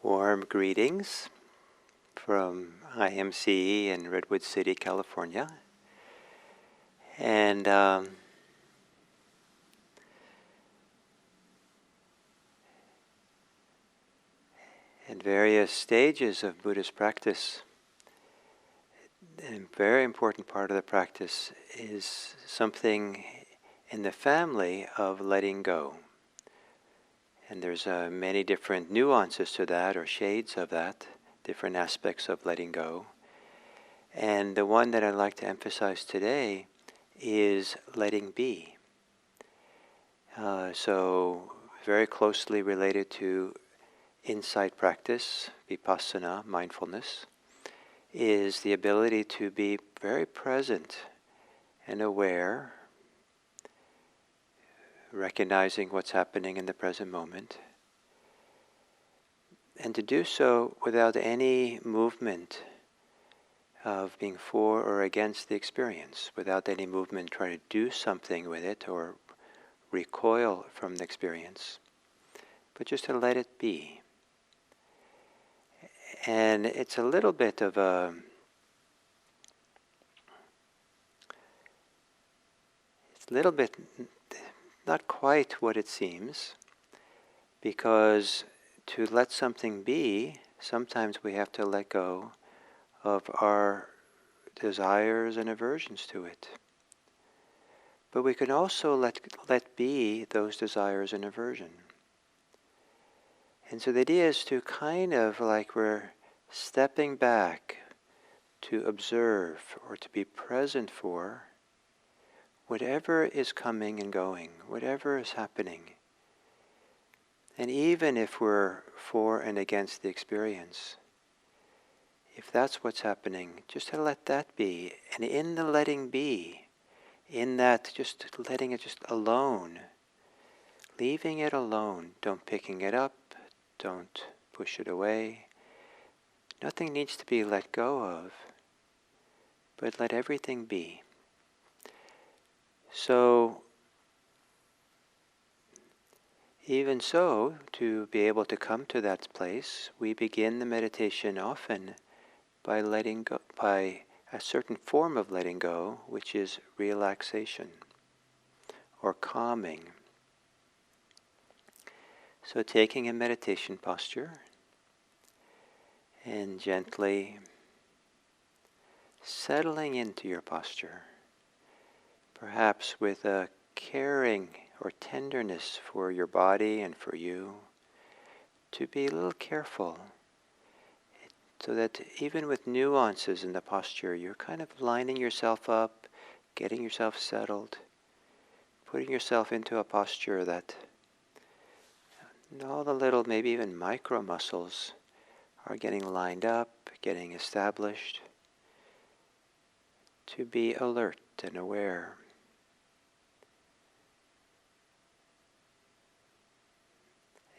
Warm greetings from IMC in Redwood City, California. And in various stages of Buddhist practice, a very important part of the practice is something in the family of letting go. And there's many different nuances to that, or shades of that, different aspects of letting go. And the one that I'd like to emphasize today is letting be. So very closely related to insight practice, vipassana, mindfulness, is the ability to be very present and aware, recognizing what's happening in the present moment, and to do so without any movement of being for or against the experience, without any movement trying to do something with it or recoil from the experience, but just to let it be. And it's a little bit of not quite what it seems, because to let something be, sometimes we have to let go of our desires and aversions to it. But we can also let be those desires and aversion. And so the idea is to kind of like we're stepping back to observe or to be present for whatever is coming and going, whatever is happening. And even if we're for and against the experience, if that's what's happening, just to let that be. And in the letting be, in that just letting it just alone, leaving it alone, don't picking it up, don't push it away. Nothing needs to be let go of, but let everything be. So, even so, to be able to come to that place, we begin the meditation often by letting go, by a certain form of letting go, which is relaxation or calming. So taking a meditation posture and gently settling into your posture, perhaps with a caring or tenderness for your body and for you, to be a little careful, so that even with nuances in the posture, you're kind of lining yourself up, getting yourself settled, putting yourself into a posture that all the little, maybe even micro muscles are getting lined up, getting established, to be alert and aware.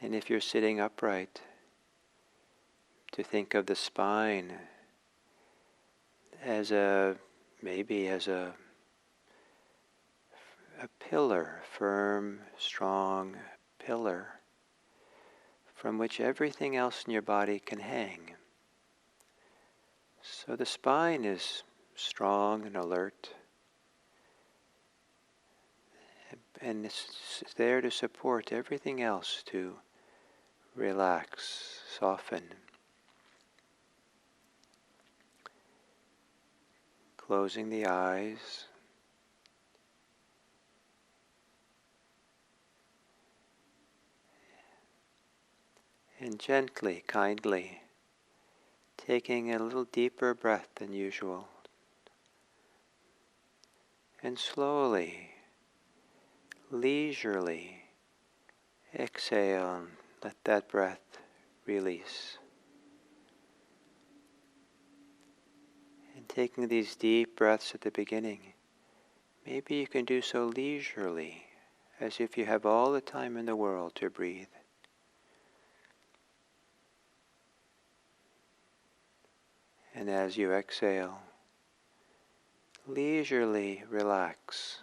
And if you're sitting upright, to think of the spine as maybe as a pillar, firm, strong pillar, from which everything else in your body can hang. So the spine is strong and alert, and it's there to support everything else to relax, soften. Closing the eyes. And gently, kindly, taking a little deeper breath than usual. And slowly, leisurely, exhale and let that breath release. And taking these deep breaths at the beginning, maybe you can do so leisurely, as if you have all the time in the world to breathe. And as you exhale, leisurely relax.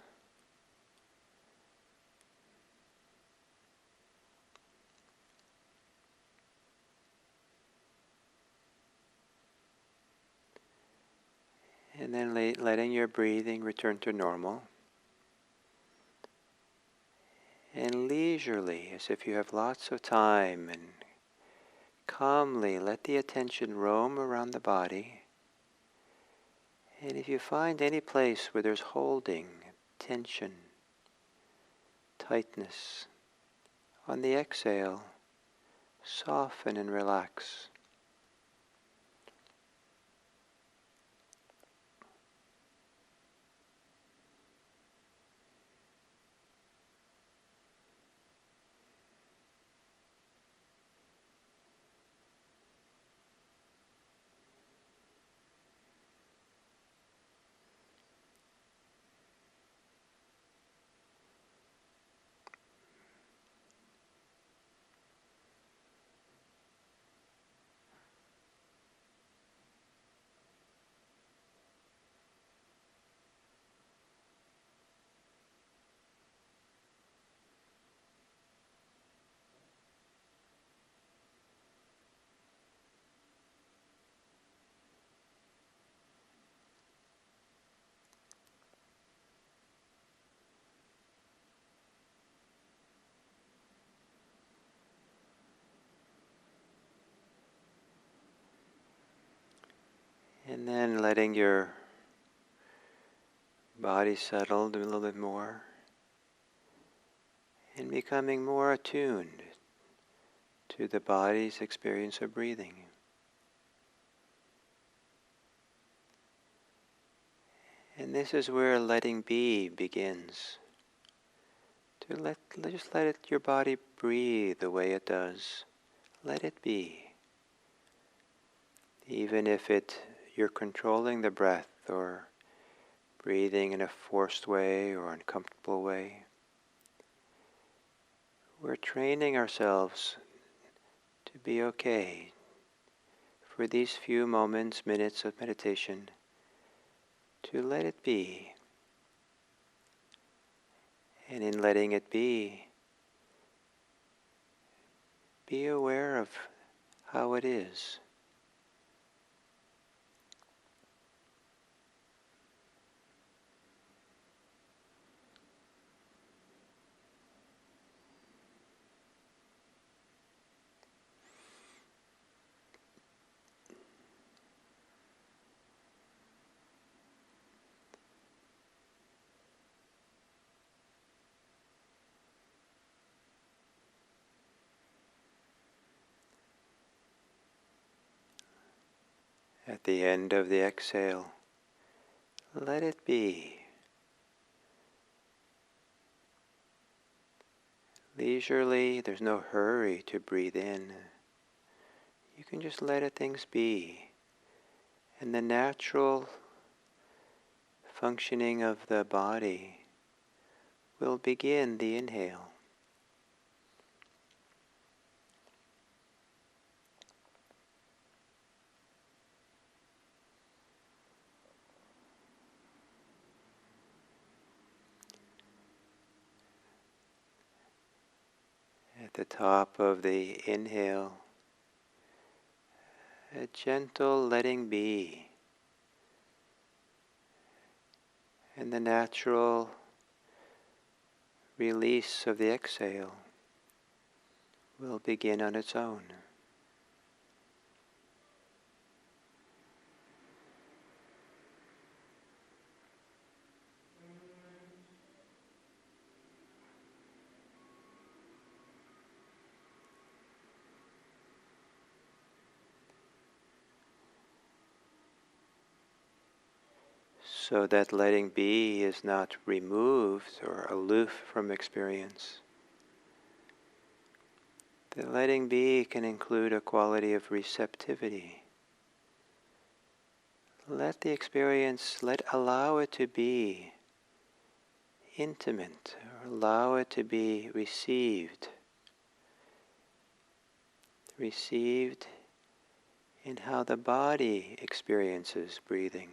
And then letting your breathing return to normal. And leisurely, as if you have lots of time, and calmly let the attention roam around the body. And if you find any place where there's holding, tension, tightness, on the exhale, soften and relax. And then letting your body settle a little bit more, and becoming more attuned to the body's experience of breathing. And this is where letting be begins. Just let your body breathe the way it does. Let it be. Even if you're controlling the breath or breathing in a forced way or uncomfortable way, we're training ourselves to be okay for these few moments, minutes of meditation, to let it be. And in letting it be aware of how it is. At the end of the exhale, let it be. Leisurely, there's no hurry to breathe in. You can just let things be. And the natural functioning of the body will begin the inhale. At the top of the inhale, a gentle letting be, and the natural release of the exhale will begin on its own. So that letting be is not removed or aloof from experience. The letting be can include a quality of receptivity. Let the experience, allow it to be intimate, or allow it to be received in how the body experiences breathing.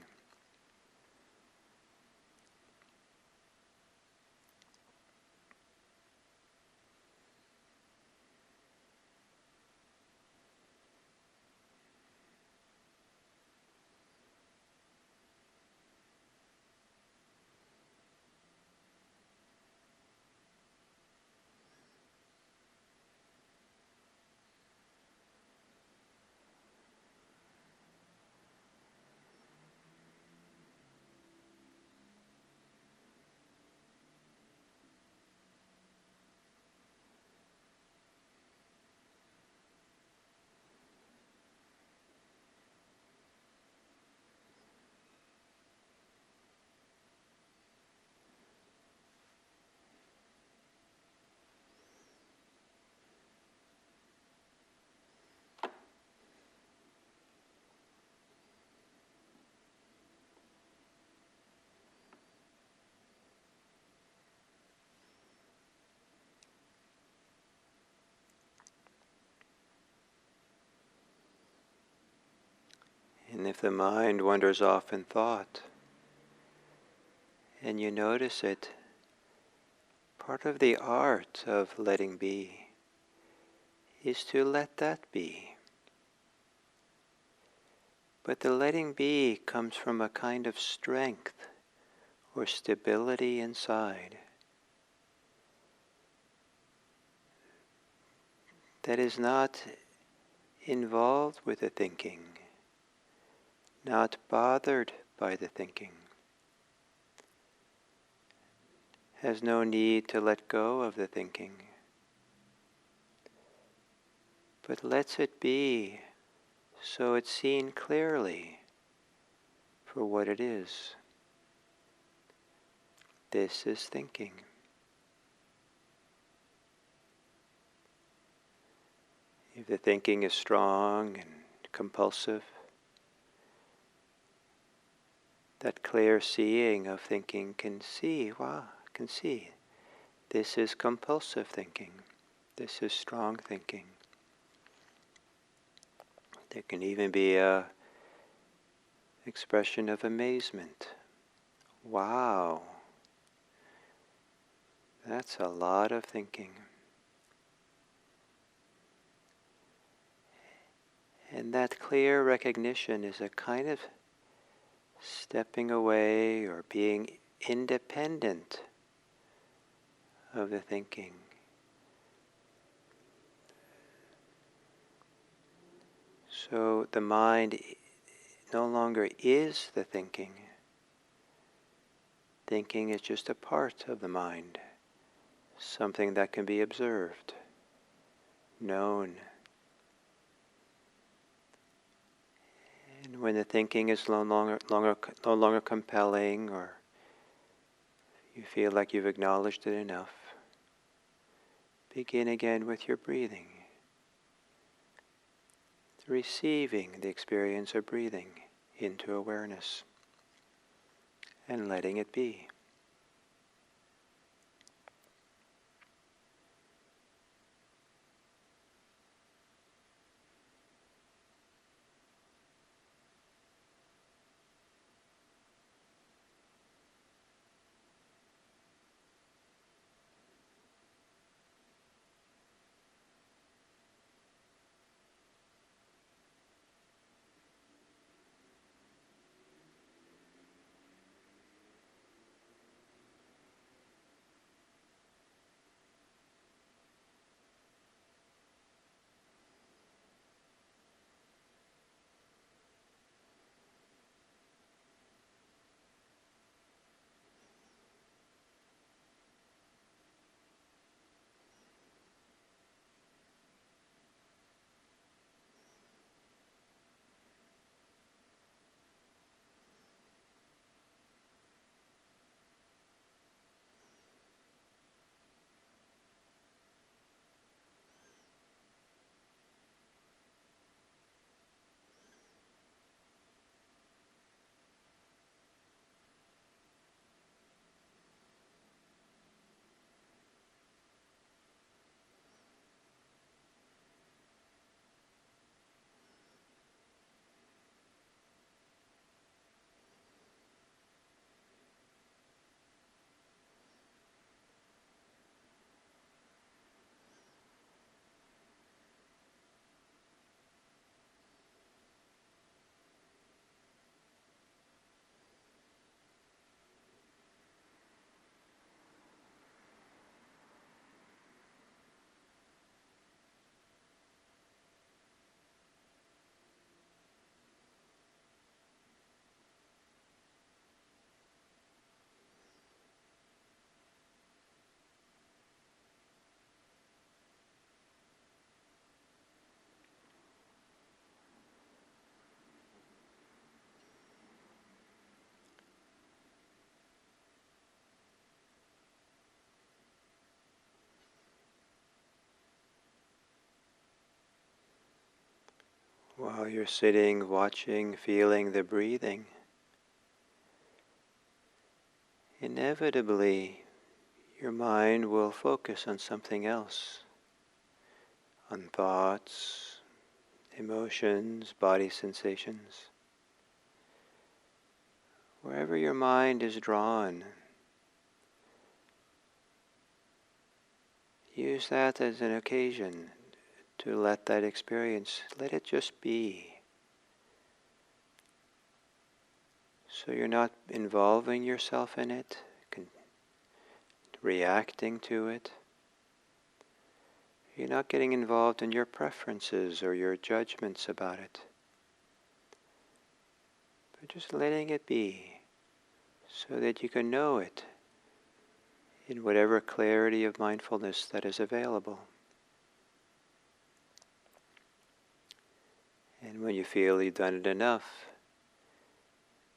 if the mind wanders off in thought, and you notice it, part of the art of letting be is to let that be. But the letting be comes from a kind of strength or stability inside that is not involved with the thinking, not bothered by the thinking, has no need to let go of the thinking, but lets it be so it's seen clearly for what it is. This is thinking. If the thinking is strong and compulsive, that clear seeing of thinking can see, this is compulsive thinking. This is strong thinking. There can even be a expression of amazement. Wow, that's a lot of thinking. And that clear recognition is a kind of stepping away or being independent of the thinking. So the mind no longer is the thinking. Thinking is just a part of the mind, something that can be observed, known. And when the thinking is no longer compelling, or you feel like you've acknowledged it enough, begin again with your breathing. Receiving the experience of breathing into awareness and letting it be. While you're sitting, watching, feeling the breathing, inevitably your mind will focus on something else, on thoughts, emotions, body sensations. wherever your mind is drawn, use that as an occasion to let that experience, let it just be. So you're not involving yourself in it, reacting to it. You're not getting involved in your preferences or your judgments about it. But just letting it be so that you can know it in whatever clarity of mindfulness that is available. And when you feel you've done it enough,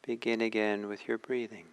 begin again with your breathing.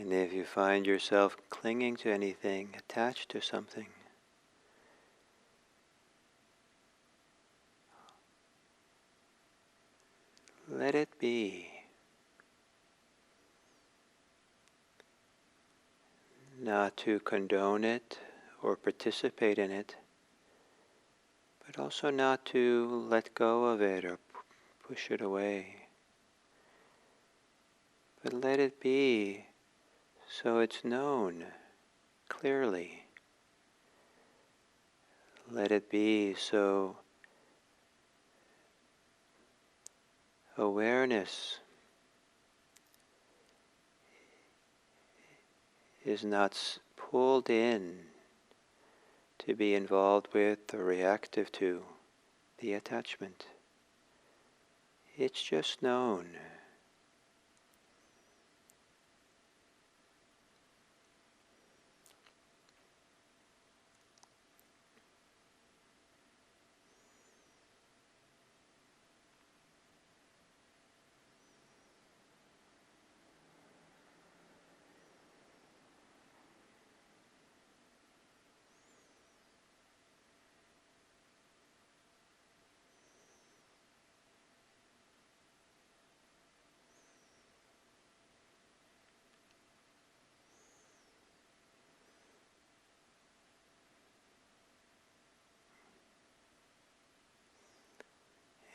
And if you find yourself clinging to anything, attached to something, let it be. Not to condone it or participate in it, but also not to let go of it or push it away. But let it be so it's known clearly. Let it be so awareness is not pulled in to be involved with or reactive to the attachment. It's just known.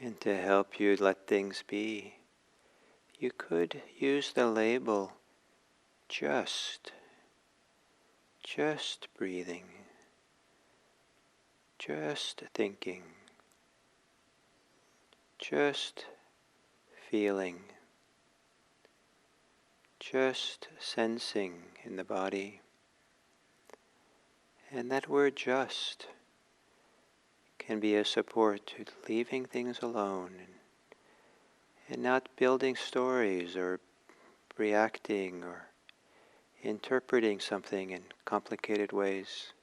And to help you let things be, you could use the label just breathing, just thinking, just feeling, just sensing in the body. And that word just can be a support to leaving things alone and not building stories or reacting or interpreting something in complicated ways.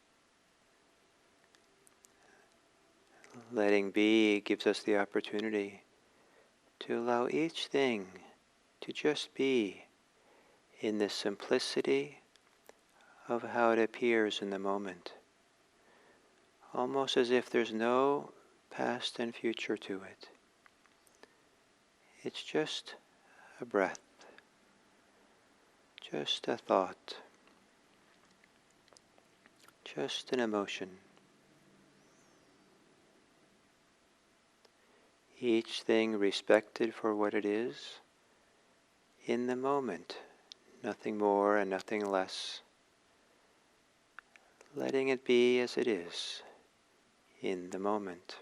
Letting be gives us the opportunity to allow each thing to just be in the simplicity of how it appears in the moment, almost as if there's no past and future to it. It's just a breath, just a thought, just an emotion. Each thing respected for what it is in the moment, nothing more and nothing less. Letting it be as it is in the moment.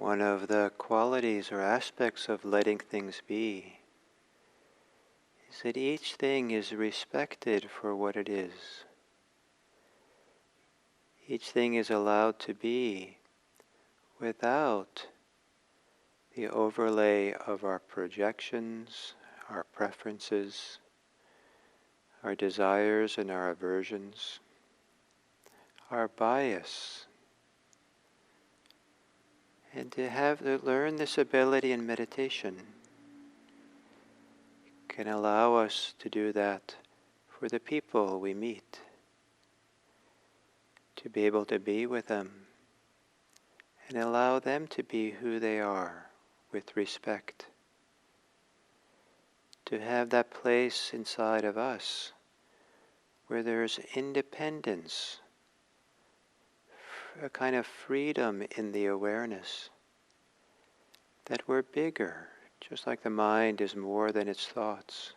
one of the qualities or aspects of letting things be is that each thing is respected for what it is. Each thing is allowed to be without the overlay of our projections, our preferences, our desires and our aversions, our bias. And to learn this ability in meditation can allow us to do that for the people we meet, to be able to be with them and allow them to be who they are with respect, to have that place inside of us where there's independence, a kind of freedom in the awareness that we're bigger, just like the mind is more than its thoughts.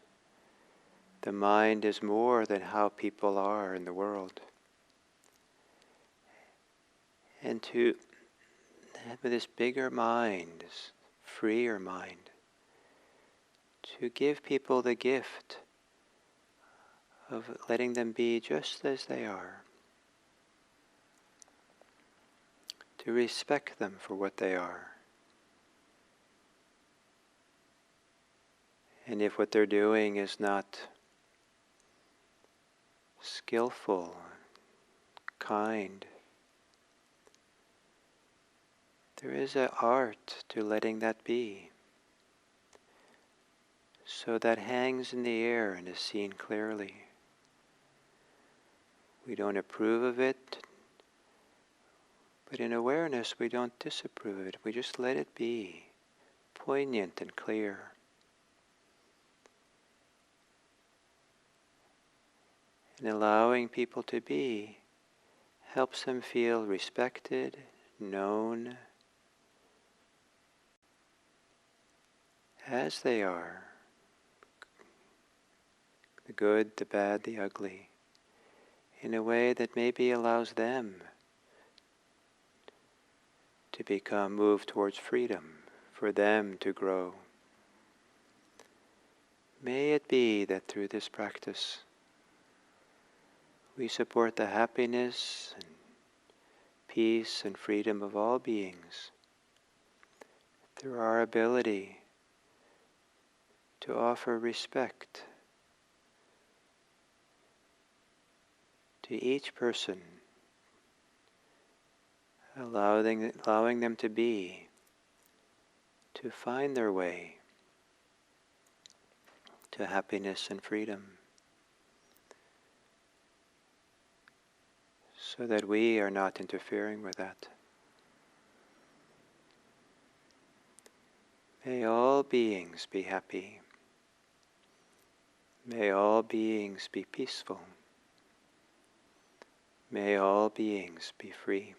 The mind is more than how people are in the world. And to have this bigger mind, this freer mind, to give people the gift of letting them be just as they are, to respect them for what they are. And if what they're doing is not skillful, kind, there is an art to letting that be, so that hangs in the air and is seen clearly. We don't approve of it, but in awareness we don't disapprove of it. We just let it be, poignant and clear. And allowing people to be helps them feel respected, known, as they are, the good, the bad, the ugly, in a way that maybe allows them to move towards freedom, for them to grow. May it be that through this practice we support the happiness and peace and freedom of all beings through our ability to offer respect to each person, allowing them to be, to find their way to happiness and freedom, so that we are not interfering with that. May all beings be happy. May all beings be peaceful. May all beings be free.